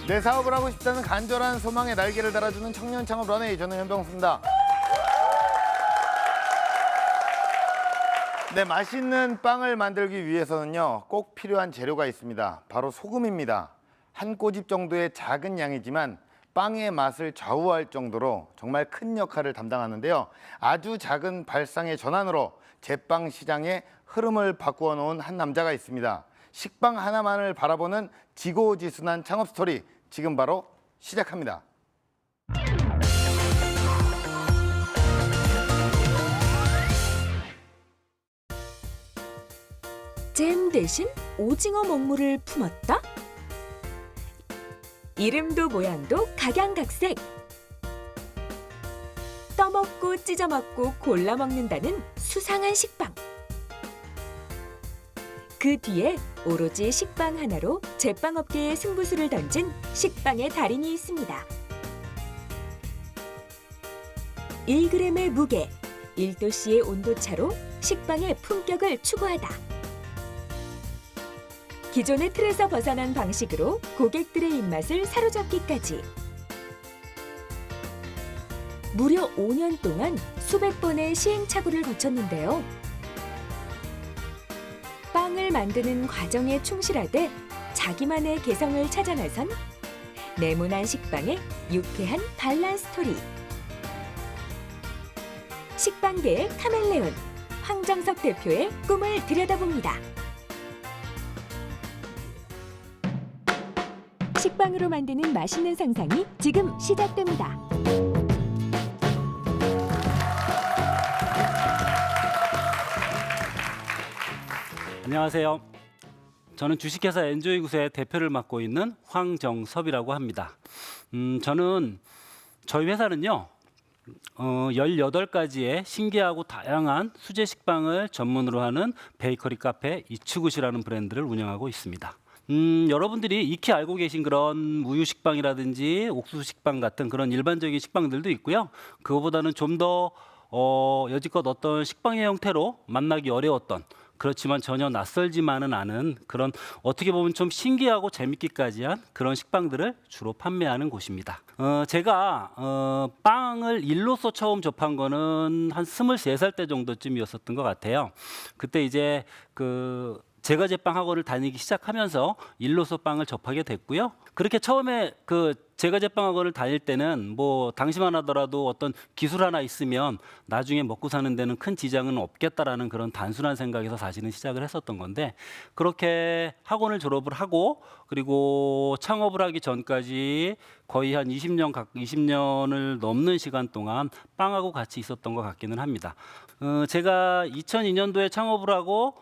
내 사업을 하고 싶다는 간절한 소망에 날개를 달아주는 청년 창업 런웨이, 저는 현병수입니다. 네, 맛있는 빵을 만들기 위해서는요, 꼭 필요한 재료가 있습니다. 바로 소금입니다. 한 꼬집 정도의 작은 양이지만 빵의 맛을 좌우할 정도로 정말 큰 역할을 담당하는데요. 아주 작은 발상의 전환으로 제빵 시장의 흐름을 바꾸어 놓은 한 남자가 있습니다. 식빵 하나만을 바라보는 지고지순한 창업 스토리, 지금 바로 시작합니다. 잼 대신 오징어 먹물을 품었다? 이름도 모양도 각양각색. 떠먹고 찢어먹고 골라 먹는다는 수상한 식빵. 그 뒤에 오로지 식빵 하나로 제빵업계에 승부수를 던진 식빵의 달인이 있습니다. 1g의 무게, 1도씨의 온도차로 식빵의 품격을 추구하다. 기존의 틀에서 벗어난 방식으로 고객들의 입맛을 사로잡기까지. 무려 5년 동안 수백 번의 시행착오를 거쳤는데요. 빵을 만드는 과정에 충실하되 자기만의 개성을 찾아 나선 네모난 식빵의 유쾌한 반란 스토리. 식빵계의 카멜레온, 황정석 대표의 꿈을 들여다봅니다. 식빵으로 만드는 맛있는 상상이 지금 시작됩니다. 안녕하세요. 저는 주식회사 엔조이굿의 대표를 맡고 있는 황정섭이라고 합니다. 저희 회사는요, 18가지의 신기하고 다양한 수제 식빵을 전문으로 하는 베이커리 카페 이츠굿이라는 브랜드를 운영하고 있습니다. 여러분들이 익히 알고 계신 그런 우유 식빵이라든지 옥수수 식빵 같은 그런 일반적인 식빵들도 있고요. 그거보다는 좀 더 여지껏 어떤 식빵의 형태로 만나기 어려웠던, 그렇지만 전혀 낯설지만은 않은 그런 어떻게 보면 좀 신기하고 재밌기까지 한 그런 식빵들을 주로 판매하는 곳입니다. 제가 빵을 일로서 처음 접한 거는 한 23살 때 정도쯤이었었던 것 같아요. 그때 이제 제과 제빵 학원을 다니기 시작하면서 일로서 빵을 접하게 됐고요. 그렇게 처음에 제과 제빵 학원을 다닐 때는 뭐 당시만 하더라도 어떤 기술 하나 있으면 나중에 먹고 사는 데는 큰 지장은 없겠다라는 그런 단순한 생각에서 사실은 시작을 했었던 건데, 그렇게 학원을 졸업을 하고 그리고 창업을 하기 전까지 거의 한 20년을 넘는 시간 동안 빵하고 같이 있었던 것 같기는 합니다. 제가 2002년도에 창업을 하고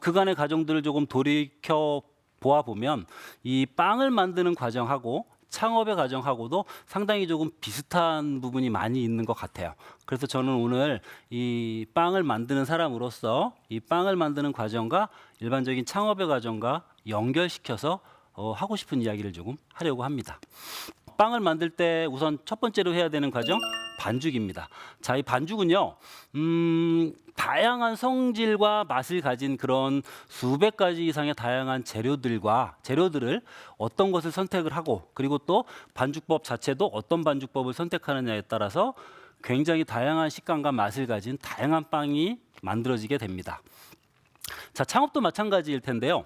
그간의 과정들을 조금 돌이켜 보아보면 이 빵을 만드는 과정하고 창업의 과정하고도 상당히 조금 비슷한 부분이 많이 있는 것 같아요. 그래서 저는 오늘 이 빵을 만드는 사람으로서 이 빵을 만드는 과정과 일반적인 창업의 과정과 연결시켜서 하고 싶은 이야기를 조금 하려고 합니다. 빵을 만들 때 우선 첫 번째로 해야 되는 과정, 반죽입니다. 자, 이 반죽은요, 다양한 성질과 맛을 가진 그런 수백 가지 이상의 다양한 재료들을 어떤 것을 선택을 하고, 그리고 또 반죽법 자체도 어떤 반죽법을 선택하느냐에 따라서 굉장히 다양한 식감과 맛을 가진 다양한 빵이 만들어지게 됩니다. 자, 창업도 마찬가지일 텐데요.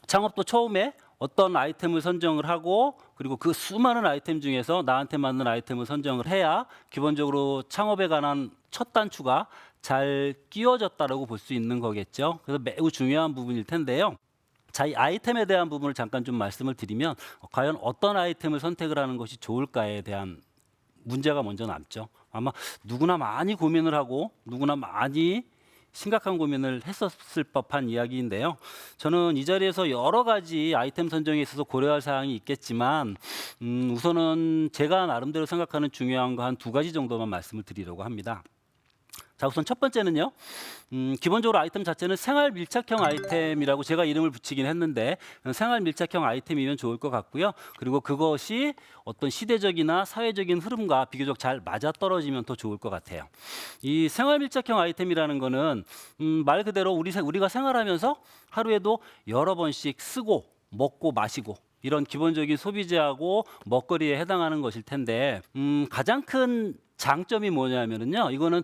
창업도 처음에 어떤 아이템을 선정을 하고, 그리고 그 수많은 아이템 중에서 나한테 맞는 아이템을 선정을 해야 기본적으로 창업에 관한 첫 단추가 잘 끼워졌다라고 볼 수 있는 거겠죠. 그래서 매우 중요한 부분일 텐데요. 자, 이 아이템에 대한 부분을 잠깐 좀 말씀을 드리면, 과연 어떤 아이템을 선택을 하는 것이 좋을까에 대한 문제가 먼저 남죠. 아마 누구나 많이 고민을 하고 누구나 많이 심각한 고민을 했었을 법한 이야기인데요. 저는 이 자리에서 여러 가지 아이템 선정에 있어서 고려할 사항이 있겠지만 우선은 제가 나름대로 생각하는 중요한 거 한 2가지 정도만 말씀을 드리려고 합니다. 자, 우선 첫 번째는요. 기본적으로 아이템 자체는 생활 밀착형 아이템이라고 제가 이름을 붙이긴 했는데, 생활 밀착형 아이템이면 좋을 것 같고요. 그리고 그것이 어떤 시대적이나 사회적인 흐름과 비교적 잘 맞아떨어지면 더 좋을 것 같아요. 이 생활 밀착형 아이템이라는 거는 말 그대로 우리가 생활하면서 하루에도 여러 번씩 쓰고 먹고 마시고 이런 기본적인 소비재하고 먹거리에 해당하는 것일 텐데 가장 큰 장점이 뭐냐면은요. 이거는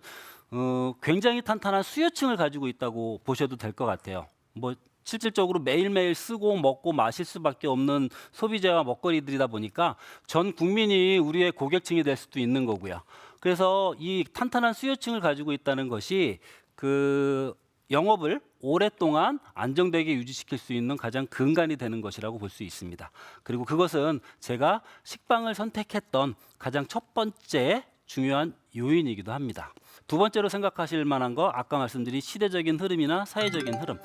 굉장히 탄탄한 수요층을 가지고 있다고 보셔도 될 것 같아요. 뭐 실질적으로 매일매일 쓰고 먹고 마실 수밖에 없는 소비재와 먹거리들이다 보니까 전 국민이 우리의 고객층이 될 수도 있는 거고요. 그래서 이 탄탄한 수요층을 가지고 있다는 것이 그 영업을 오랫동안 안정되게 유지시킬 수 있는 가장 근간이 되는 것이라고 볼 수 있습니다. 그리고 그것은 제가 식빵을 선택했던 가장 첫 번째 중요한 요인이기도 합니다. 두 번째로 생각하실 만한 거 아까 말씀드린 시대적인 흐름이나 사회적인 흐름.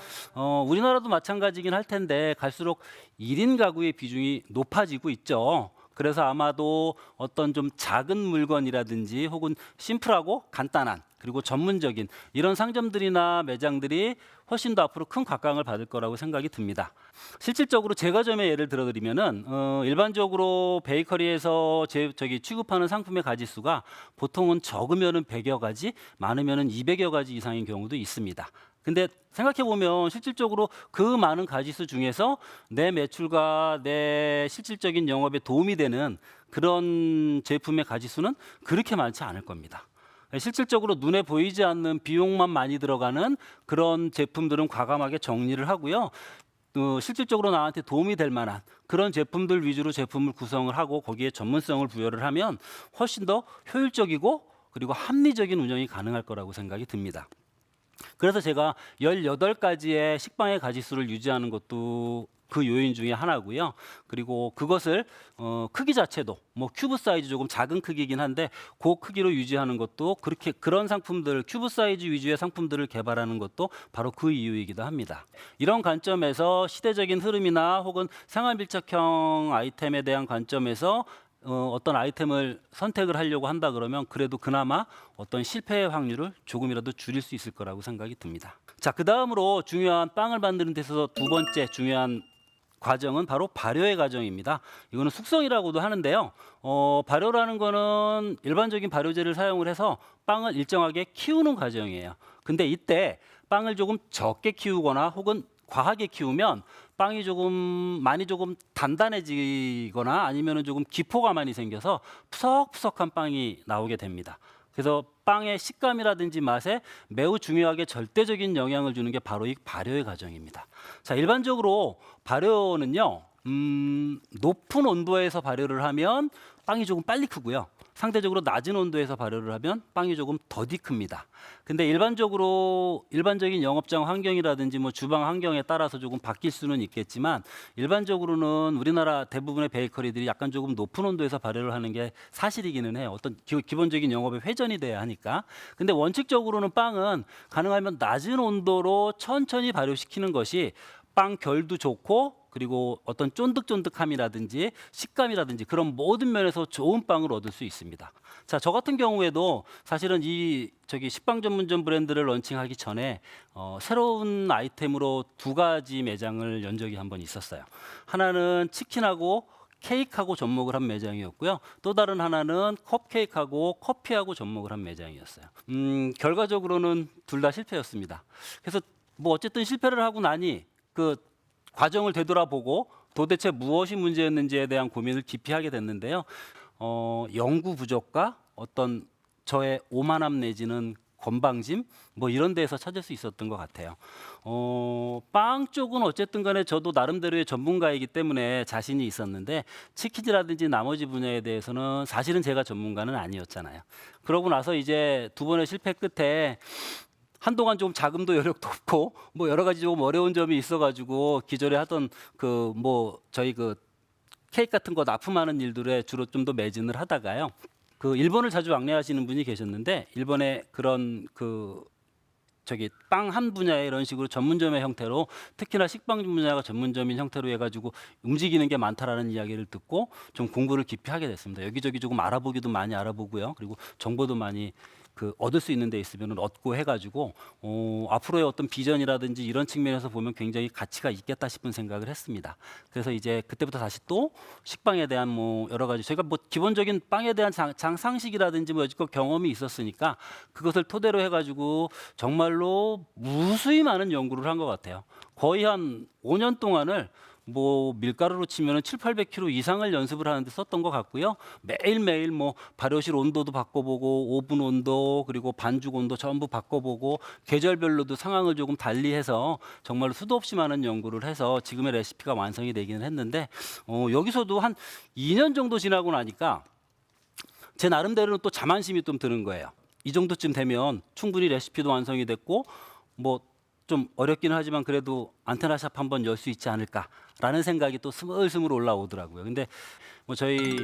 우리나라도 마찬가지긴 할 텐데 갈수록 1인 가구의 비중이 높아지고 있죠. 그래서 아마도 어떤 좀 작은 물건이라든지 혹은 심플하고 간단한 그리고 전문적인 이런 상점들이나 매장들이 훨씬 더 앞으로 큰 각광을 받을 거라고 생각이 듭니다. 실질적으로 제과점의 예를 들어드리면은 일반적으로 베이커리에서 취급하는 상품의 가지수가 보통은 적으면은 100여 가지, 많으면은 200여 가지 이상인 경우도 있습니다. 근데 생각해 보면 실질적으로 그 많은 가지수 중에서 내 매출과 내 실질적인 영업에 도움이 되는 그런 제품의 가지수는 그렇게 많지 않을 겁니다. 실질적으로 눈에 보이지 않는 비용만 많이 들어가는 그런 제품들은 과감하게 정리를 하고요. 실질적으로 나한테 도움이 될 만한 그런 제품들 위주로 제품을 구성을 하고 거기에 전문성을 부여를 하면 훨씬 더 효율적이고 그리고 합리적인 운영이 가능할 거라고 생각이 듭니다. 그래서 제가 18가지의 식빵의 가지수를 유지하는 것도 그 요인 중에 하나고요. 그리고 그것을 크기 자체도 뭐 큐브 사이즈 조금 작은 크기이긴 한데 그 크기로 유지하는 것도 그런 상품들 큐브 사이즈 위주의 상품들을 개발하는 것도 바로 그 이유이기도 합니다. 이런 관점에서 시대적인 흐름이나 혹은 생활 밀착형 아이템에 대한 관점에서 어떤 아이템을 선택을 하려고 한다 그러면 그래도 그나마 어떤 실패의 확률을 조금이라도 줄일 수 있을 거라고 생각이 듭니다. 자, 그 다음으로 중요한 빵을 만드는 데 있어서 두 번째 중요한 과정은 바로 발효의 과정입니다. 이거는 숙성이라고도 하는데요. 발효라는 거는 일반적인 발효제를 사용을 해서 빵을 일정하게 키우는 과정이에요. 근데 이때 빵을 조금 적게 키우거나 혹은 과하게 키우면 빵이 많이 조금 단단해지거나 아니면은 조금 기포가 많이 생겨서 푸석푸석한 빵이 나오게 됩니다. 그래서 빵의 식감이라든지 맛에 매우 중요하게 절대적인 영향을 주는 게 바로 이 발효의 과정입니다. 자, 일반적으로 발효는요, 높은 온도에서 발효를 하면 빵이 조금 빨리 크고요. 상대적으로 낮은 온도에서 발효를 하면 빵이 조금 더디 큽니다. 근데 일반적인 영업장 환경이라든지 뭐 주방 환경에 따라서 조금 바뀔 수는 있겠지만 일반적으로는 우리나라 대부분의 베이커리들이 약간 조금 높은 온도에서 발효를 하는 게 사실이기는 해요. 어떤 기본적인 영업의 회전이 돼야 하니까. 근데 원칙적으로는 빵은 가능하면 낮은 온도로 천천히 발효시키는 것이 빵 결도 좋고 그리고 어떤 쫀득쫀득함이라든지 식감이라든지 그런 모든 면에서 좋은 빵을 얻을 수 있습니다. 자, 저 같은 경우에도 사실은 식빵 전문점 브랜드를 런칭하기 전에 새로운 아이템으로 2가지 매장을 연 적이 한번 있었어요. 하나는 치킨하고 케이크하고 접목을 한 매장이었고요. 또 다른 하나는 컵케이크하고 커피하고 접목을 한 매장이었어요. 결과적으로는 둘 다 실패였습니다. 그래서 뭐 어쨌든 실패를 하고 나니 그 과정을 되돌아보고 도대체 무엇이 문제였는지에 대한 고민을 깊이 하게 됐는데요. 연구 부족과 어떤 저의 오만함 내지는 건방짐 뭐 이런 데에서 찾을 수 있었던 것 같아요. 빵 쪽은 어쨌든 간에 저도 나름대로의 전문가이기 때문에 자신이 있었는데 치킨이라든지 나머지 분야에 대해서는 사실은 제가 전문가는 아니었잖아요. 그러고 나서 이제 2번의 실패 끝에 한동안 좀 자금도 여력도 없고 뭐 여러 가지 조금 어려운 점이 있어가지고 기존에 하던 저희 케이크 같은 거 납품하는 일들에 주로 좀 더 매진을 하다가요. 일본을 자주 왕래하시는 분이 계셨는데 일본의 그런 빵 한 분야에 이런 식으로 전문점의 형태로 특히나 식빵 분야가 전문점인 형태로 해가지고 움직이는 게 많다라는 이야기를 듣고 좀 공부를 깊이 하게 됐습니다. 여기저기 조금 알아보기도 많이 알아보고요. 그리고 정보도 많이 얻을 수 있는 데 있으면 얻고 해가지고 앞으로의 어떤 비전이라든지 이런 측면에서 보면 굉장히 가치가 있겠다 싶은 생각을 했습니다. 그래서 이제 그때부터 다시 또 식빵에 대한 여러 가지 저희가 기본적인 빵에 대한 상식이라든지 여지껏 경험이 있었으니까 그것을 토대로 해가지고 정말로 무수히 많은 연구를 한 것 같아요. 거의 한 5년 동안을 뭐 밀가루로 치면은 700~800kg 이상을 연습을 하는데 썼던 것 같고요. 매일매일 뭐 발효실 온도도 바꿔보고 오븐 온도 그리고 반죽 온도 전부 바꿔보고 계절별로도 상황을 조금 달리해서 정말로 수도 없이 많은 연구를 해서 지금의 레시피가 완성이 되기는 했는데 여기서도 한 2년 정도 지나고 나니까 제 나름대로는 또 자만심이 좀 드는 거예요. 이 정도쯤 되면 충분히 레시피도 완성이 됐고 뭐 좀 어렵기는 하지만 그래도 안테나샵 한번 열 수 있지 않을까라는 생각이 또 스물스물 올라오더라고요. 근데 뭐 저희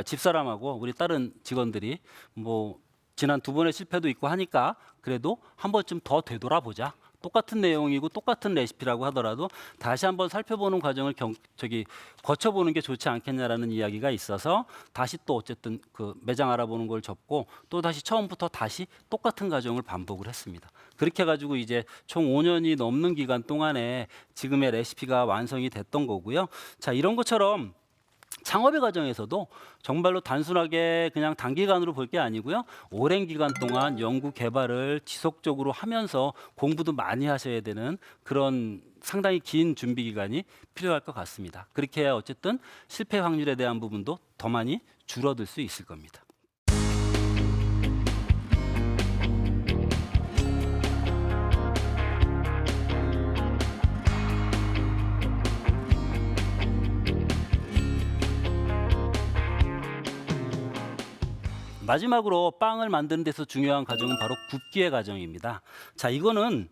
집사람하고 우리 다른 직원들이 뭐 지난 2번의 실패도 있고 하니까 그래도 한 번쯤 더 되돌아보자. 똑같은 내용이고 똑같은 레시피라고 하더라도 다시 한번 살펴보는 과정을 거쳐보는 게 좋지 않겠냐라는 이야기가 있어서 다시 또 어쨌든 그 매장 알아보는 걸 접고 또 다시 처음부터 다시 똑같은 과정을 반복을 했습니다. 그렇게 해가지고 이제 총 5년이 넘는 기간 동안에 지금의 레시피가 완성이 됐던 거고요. 자, 이런 것처럼 창업의 과정에서도 정말로 단순하게 그냥 단기간으로 볼 게 아니고요. 오랜 기간 동안 연구 개발을 지속적으로 하면서 공부도 많이 하셔야 되는 그런 상당히 긴 준비 기간이 필요할 것 같습니다. 그렇게 해야 어쨌든 실패 확률에 대한 부분도 더 많이 줄어들 수 있을 겁니다. 마지막으로 빵을 만드는 데서 중요한 과정은 바로 굽기의 과정입니다. 자, 이거는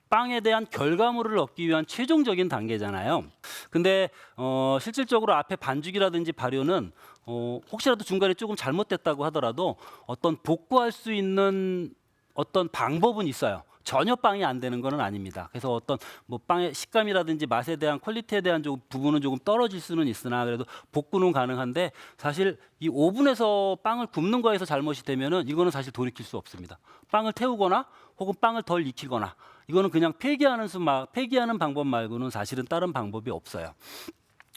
빵에 대한 결과물을 얻기 위한 최종적인 단계잖아요. 근데 실질적으로 앞에 반죽이라든지 발효는 혹시라도 중간에 조금 잘못됐다고 하더라도 어떤 복구할 수 있는 어떤 방법은 있어요. 전혀 빵이 안 되는 건 아닙니다. 그래서 어떤 뭐 빵의 식감이라든지 맛에 대한 퀄리티에 대한 부분은 조금 떨어질 수는 있으나 그래도 복구는 가능한데 사실 이 오븐에서 빵을 굽는 거에서 잘못이 되면은 이거는 사실 돌이킬 수 없습니다. 빵을 태우거나 혹은 빵을 덜 익히거나 이거는 그냥 폐기하는 방법 말고는 사실은 다른 방법이 없어요.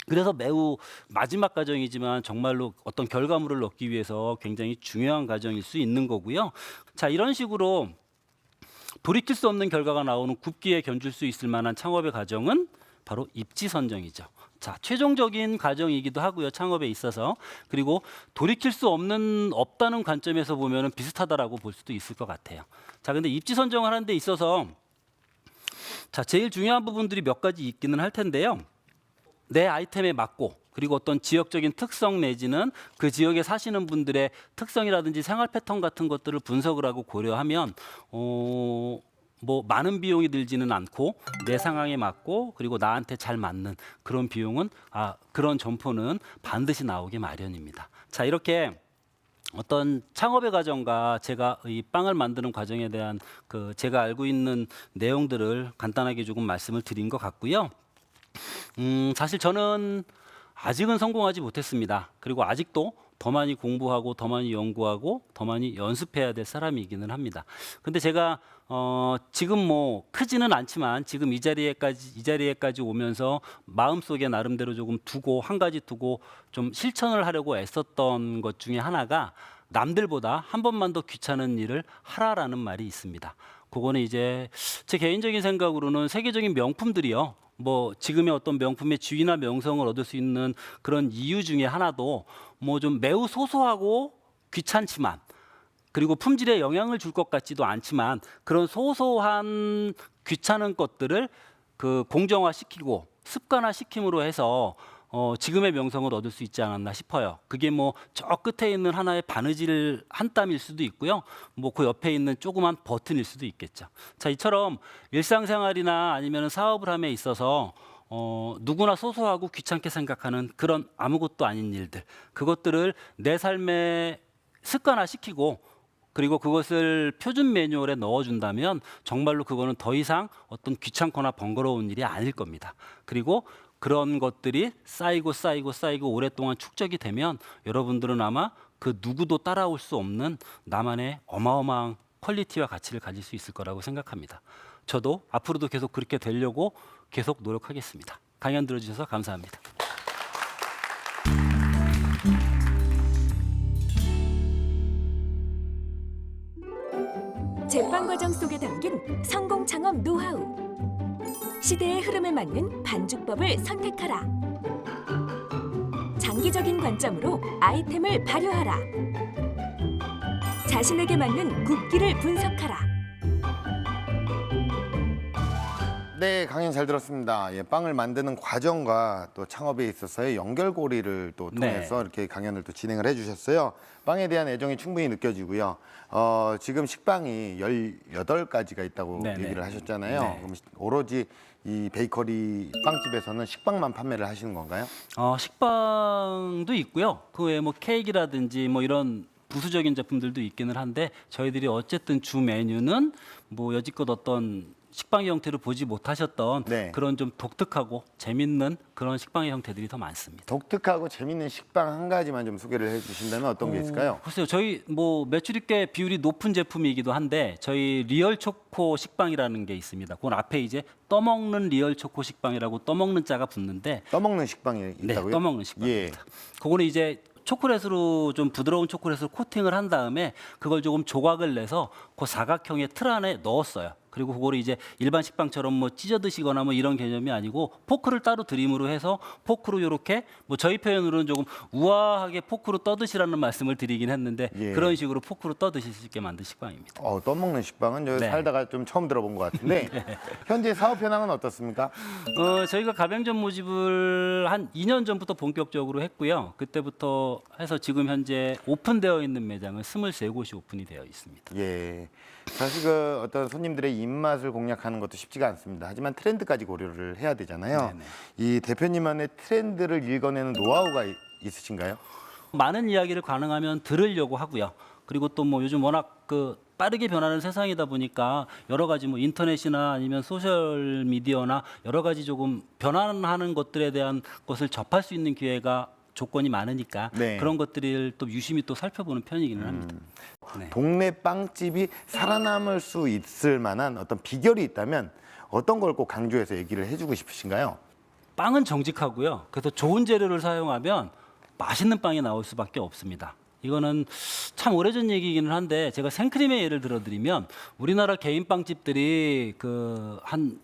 그래서 매우 마지막 과정이지만 정말로 어떤 결과물을 얻기 위해서 굉장히 중요한 과정일 수 있는 거고요. 자, 이런 식으로 돌이킬 수 없는 결과가 나오는 굽기에 견줄 수 있을 만한 창업의 과정은 바로 입지 선정이죠. 자, 최종적인 과정이기도 하고요. 창업에 있어서. 그리고 돌이킬 수 없다는 관점에서 보면은 비슷하다라고 볼 수도 있을 것 같아요. 자, 근데 입지 선정을 하는 데 있어서 자, 제일 중요한 부분들이 몇 가지 있기는 할 텐데요. 내 아이템에 맞고 그리고 어떤 지역적인 특성 내지는 그 지역에 사시는 분들의 특성이라든지 생활 패턴 같은 것들을 분석을 하고 고려하면 뭐 많은 비용이 들지는 않고 내 상황에 맞고 그리고 나한테 잘 맞는 그런 비용은 그런 점포는 반드시 나오기 마련입니다. 자, 이렇게 어떤 창업의 과정과 제가 이 빵을 만드는 과정에 대한 그 제가 알고 있는 내용들을 간단하게 조금 말씀을 드린 것 같고요. 사실 저는 아직은 성공하지 못했습니다. 그리고 아직도 더 많이 공부하고 더 많이 연구하고 더 많이 연습해야 될 사람이기는 합니다. 근데 제가 지금 뭐 크지는 않지만 지금 이 자리에까지 오면서 마음속에 나름대로 조금 한 가지 두고 좀 실천을 하려고 애썼던 것 중에 하나가 남들보다 한 번만 더 귀찮은 일을 하라라는 말이 있습니다. 그거는 이제 제 개인적인 생각으로는 세계적인 명품들이요. 뭐 지금의 어떤 명품의 지위나 명성을 얻을 수 있는 그런 이유 중에 하나도 뭐 좀 매우 소소하고 귀찮지만 그리고 품질에 영향을 줄 것 같지도 않지만 그런 소소한 귀찮은 것들을 그 공정화시키고 습관화시킴으로 해서 지금의 명성을 얻을 수 있지 않았나 싶어요. 그게 뭐 저 끝에 있는 하나의 바느질 한 땀일 수도 있고요. 뭐 그 옆에 있는 조그만 버튼일 수도 있겠죠. 자, 이처럼 일상생활이나 아니면 사업을 함에 있어서 누구나 소소하고 귀찮게 생각하는 그런 아무것도 아닌 일들, 그것들을 내 삶에 습관화시키고 그리고 그것을 표준 매뉴얼에 넣어준다면 정말로 그거는 더 이상 어떤 귀찮거나 번거로운 일이 아닐 겁니다. 그리고 그런 것들이 쌓이고 오랫동안 축적이 되면 여러분들은 아마 그 누구도 따라올 수 없는 나만의 어마어마한 퀄리티와 가치를 가질 수 있을 거라고 생각합니다. 저도 앞으로도 계속 그렇게 되려고 계속 노력하겠습니다. 강연 들어주셔서 감사합니다. 제빵 과정 속에 담긴 성공 창업 노하우. 시대의 흐름에 맞는 반죽법을 선택하라. 장기적인 관점으로 아이템을 발효하라. 자신에게 맞는 굽기를 분석하라. 네, 강연 잘 들었습니다. 예, 빵을 만드는 과정과 또 창업에 있어서의 연결고리를 또 통해서 이렇게 강연을 또 진행을 해주셨어요. 빵에 대한 애정이 충분히 느껴지고요. 지금 식빵이 18가지가 있다고 네네. 얘기를 하셨잖아요. 네. 그럼 오로지 이 베이커리 빵집에서는 식빵만 판매를 하시는 건가요? 식빵도 있고요. 그 외에 뭐 케이크라든지 뭐 이런 부수적인 제품들도 있기는 한데 저희들이 어쨌든 주 메뉴는 뭐 여지껏 어떤 식빵의 형태를 보지 못하셨던 네. 그런 좀 독특하고 재밌는 그런 식빵의 형태들이 더 많습니다. 독특하고 재밌는 식빵 한 가지만 좀 소개를 해주신다면 어떤 게 있을까요? 글쎄요, 저희 뭐 매출이 꽤 비율이 높은 제품이기도 한데 저희 리얼 초코 식빵이라는 게 있습니다. 그건 앞에 이제 떠먹는 리얼 초코 식빵이라고 떠먹는 자가 붙는데 떠먹는 식빵이 네, 있다고요? 떠먹는 식빵입니다. 그거는 이제 초콜릿으로 좀 부드러운 초콜릿으로 코팅을 한 다음에 그걸 조금 조각을 내서 그 사각형의 틀 안에 넣었어요. 그리고 그거를 이제 일반 식빵처럼 뭐 찢어 드시거나 뭐 이런 개념이 아니고 포크를 따로 드림으로 해서 포크로 이렇게 뭐 저희 표현으로는 조금 우아하게 포크로 떠드시라는 말씀을 드리긴 했는데 예. 그런 식으로 포크로 떠드실 수 있게 만든 식빵입니다. 떠먹는 식빵은 저 네. 살다가 좀 처음 들어본 것 같은데 현재 사업 현황은 어떻습니까? 저희가 가맹점 모집을 한 2년 전부터 본격적으로 했고요. 그때부터 해서 지금 현재 오픈되어 있는 매장은 23곳이 오픈이 되어 있습니다. 예. 사실 그 어떤 손님들의 입맛을 공략하는 것도 쉽지가 않습니다. 하지만 트렌드까지 고려를 해야 되잖아요. 네네. 이 대표님만의 트렌드를 읽어내는 노하우가 있으신가요? 많은 이야기를 가능하면 들으려고 하고요. 그리고 또 뭐 요즘 워낙 그 빠르게 변하는 세상이다 보니까 여러 가지 뭐 인터넷이나 아니면 소셜 미디어나 여러 가지 조금 변화하는 것들에 대한 것을 접할 수 있는 기회가 조건이 많으니까 네. 그런 것들을 또 유심히 또 살펴보는 편이기는 합니다. 네. 동네 빵집이 살아남을 수 있을 만한 어떤 비결이 있다면 어떤 걸 꼭 강조해서 얘기를 해주고 싶으신가요? 빵은 정직하고요. 그래서 좋은 재료를 사용하면 맛있는 빵이 나올 수밖에 없습니다. 이거는 참 오래전 얘기이기는 한데 제가 생크림의 예를 들어드리면 우리나라 개인 빵집들이 그 한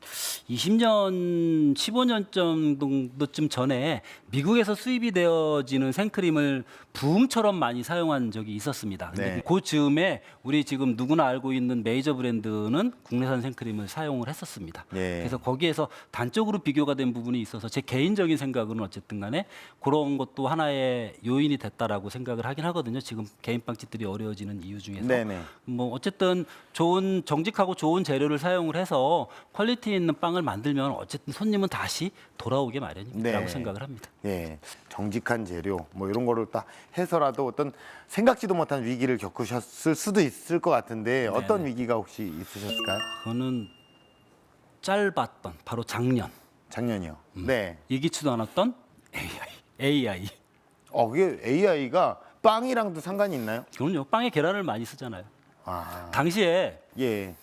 20년, 15년 정도쯤 전에 미국에서 수입이 되어지는 생크림을 부음처럼 많이 사용한 적이 있었습니다. 근데 네. 그 즈음에 우리 지금 누구나 알고 있는 메이저 브랜드는 국내산 생크림을 사용을 했었습니다. 네. 그래서 거기에서 단적으로 비교가 된 부분이 있어서 제 개인적인 생각은 어쨌든 간에 그런 것도 하나의 요인이 됐다라고 생각을 하긴 하거든요. 지금 개인 빵집들이 어려워지는 이유 중에서. 네네. 뭐 어쨌든 좋은 정직하고 좋은 재료를 사용을 해서 퀄리티 있는 빵을 만들면 어쨌든 손님은 다시 돌아오게 마련이라고 네. 생각을 합니다. 예, 정직한 재료 뭐 이런 거를 딱 해서라도 어떤 생각지도 못한 위기를 겪으셨을 수도 있을 것 같은데 어떤 위기가 혹시 있으셨을까요? 그거는 짧았던 바로 작년 작년이요. 네. 예기치도 않았던 AI. 그게 AI가 빵이랑도 상관이 있나요? 그럼요. 빵에 계란을 많이 쓰잖아요. 아, 당시에 예.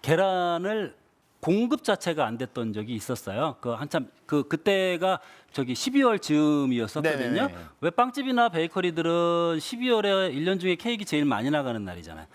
계란을 공급 자체가 안 됐던 적이 있었어요. 그 한참 그때가 저기 12월 즈음이었었거든요. 네네네. 왜 빵집이나 베이커리들은 12월에 1년 중에 케이크 제일 많이 나가는 날이잖아요.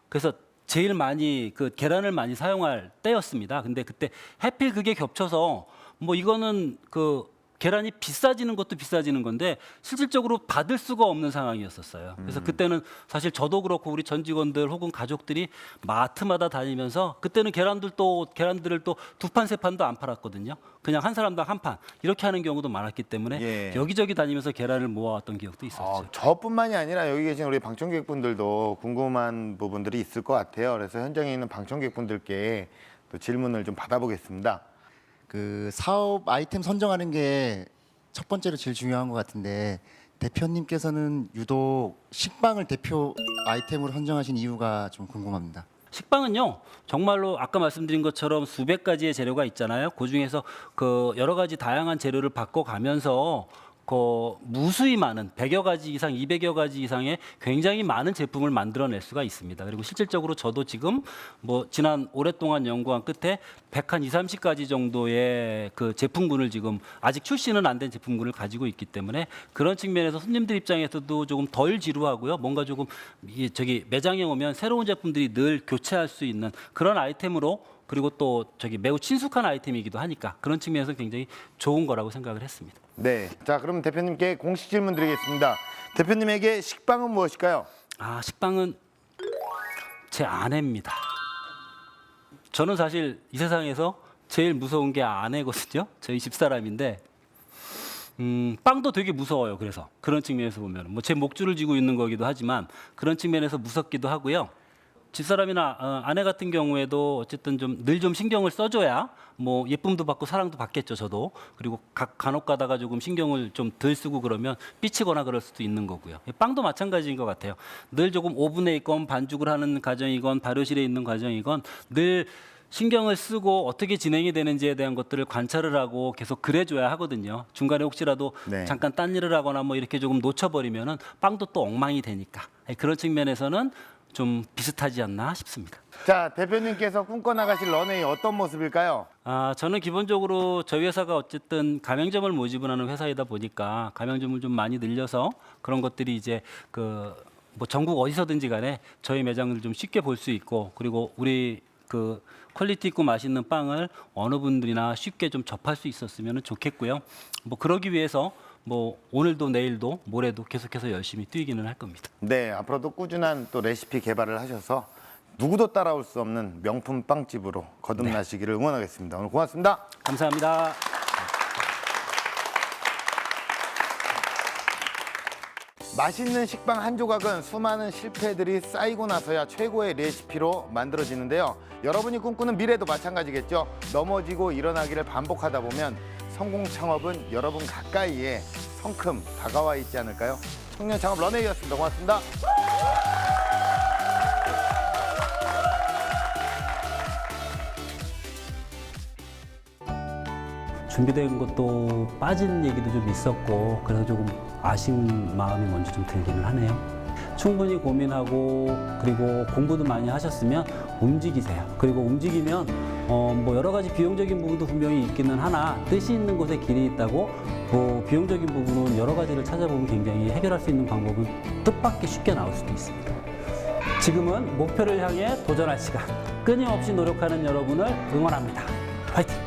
그래서 제일 많이 그 계란을 많이 사용할 때였습니다. 근데 그때 하필 그게 겹쳐서 뭐 이거는 그 계란이 비싸지는 것도 비싸지는 건데 실질적으로 받을 수가 없는 상황이었었어요. 그래서 그때는 사실 저도 그렇고 우리 전 직원들 혹은 가족들이 마트마다 다니면서 그때는 계란들을 또 두 판 세 판도 안 팔았거든요. 그냥 한 사람당 한 판 이렇게 하는 경우도 많았기 때문에 예. 여기저기 다니면서 계란을 모아왔던 기억도 있었죠. 저뿐만이 아니라 여기 계신 우리 방청객분들도 궁금한 부분들이 있을 것 같아요. 그래서 현장에 있는 방청객분들께 또 질문을 좀 받아보겠습니다. 그 사업 아이템 선정하는 게 첫 번째로 제일 중요한 것 같은데 대표님께서는 유독 식빵을 대표 아이템으로 선정하신 이유가 좀 궁금합니다. 식빵은요 정말로 아까 말씀드린 것처럼 수백 가지의 재료가 있잖아요. 그 중에서 그 여러 가지 다양한 재료를 바꿔가면서 그 무수히 많은 100여 가지 이상, 200여 가지 이상의 굉장히 많은 제품을 만들어낼 수가 있습니다. 그리고 실질적으로 저도 지금 뭐 지난 오랫동안 연구한 끝에 120, 30가지 정도의 그 제품군을 지금 아직 출시는 안 된 제품군을 가지고 있기 때문에 그런 측면에서 손님들 입장에서도 조금 덜 지루하고요. 뭔가 조금 저기 매장에 오면 새로운 제품들이 늘 교체할 수 있는 그런 아이템으로 그리고 또 저기 매우 친숙한 아이템이기도 하니까 그런 측면에서 굉장히 좋은 거라고 생각을 했습니다. 네. 자, 그럼 대표님께 공식 질문 드리겠습니다. 대표님에게 식빵은 무엇일까요? 아, 식빵은 제 아내입니다. 저는 사실 이 세상에서 제일 무서운 게 아내거든요. 저희 집사람인데 빵도 되게 무서워요. 그래서 그런 측면에서 보면 뭐 제 목줄을 쥐고 있는 거기도 하지만 그런 측면에서 무섭기도 하고요. 집사람이나 아내 같은 경우에도 어쨌든 좀 늘 좀 신경을 써줘야 뭐 예쁨도 받고 사랑도 받겠죠. 저도 그리고 간혹 가다가 조금 신경을 좀 덜 쓰고 그러면 삐치거나 그럴 수도 있는 거고요. 빵도 마찬가지인 것 같아요. 늘 조금 오븐에 있건 반죽을 하는 과정이건 발효실에 있는 과정이건 늘 신경을 쓰고 어떻게 진행이 되는지에 대한 것들을 관찰을 하고 계속 그래줘야 하거든요. 중간에 혹시라도 네. 잠깐 딴 일을 하거나 뭐 이렇게 조금 놓쳐버리면은 빵도 또 엉망이 되니까 그런 측면에서는 좀 비슷하지 않나 싶습니다. 자, 대표님께서 꿈꿔나가실 런웨이 어떤 모습일까요? 아, 저는 기본적으로 저희 회사가 어쨌든 가맹점을 모집을 하는 회사이다 보니까 가맹점을 좀 많이 늘려서 그런 것들이 이제 그 뭐 전국 어디서든지 간에 저희 매장을 좀 쉽게 볼 수 있고 그리고 우리 그 퀄리티 있고 맛있는 빵을 어느 분들이나 쉽게 좀 접할 수 있었으면 좋겠고요. 뭐 그러기 위해서 뭐 오늘도 내일도 모레도 계속해서 열심히 뛰기는 할 겁니다. 네, 앞으로도 꾸준한 또 레시피 개발을 하셔서 누구도 따라올 수 없는 명품 빵집으로 거듭나시기를 응원하겠습니다. 오늘 고맙습니다. 감사합니다. 맛있는 식빵 한 조각은 수많은 실패들이 쌓이고 나서야 최고의 레시피로 만들어지는데요. 여러분이 꿈꾸는 미래도 마찬가지겠죠. 넘어지고 일어나기를 반복하다 보면 성공 창업은 여러분 가까이에 성큼 다가와 있지 않을까요? 청년 창업 런웨이였습니다. 고맙습니다. 준비된 것도 빠진 얘기도 좀 있었고 그래서 조금 아쉬운 마음이 먼저 좀 들기는 하네요. 충분히 고민하고 그리고 공부도 많이 하셨으면 움직이세요. 그리고 움직이면 뭐 여러 가지 비용적인 부분도 분명히 있기는 하나 뜻이 있는 곳에 길이 있다고 뭐 비용적인 부분은 여러 가지를 찾아보면 굉장히 해결할 수 있는 방법은 뜻밖의 쉽게 나올 수도 있습니다. 지금은 목표를 향해 도전할 시간. 끊임없이 노력하는 여러분을 응원합니다. 화이팅!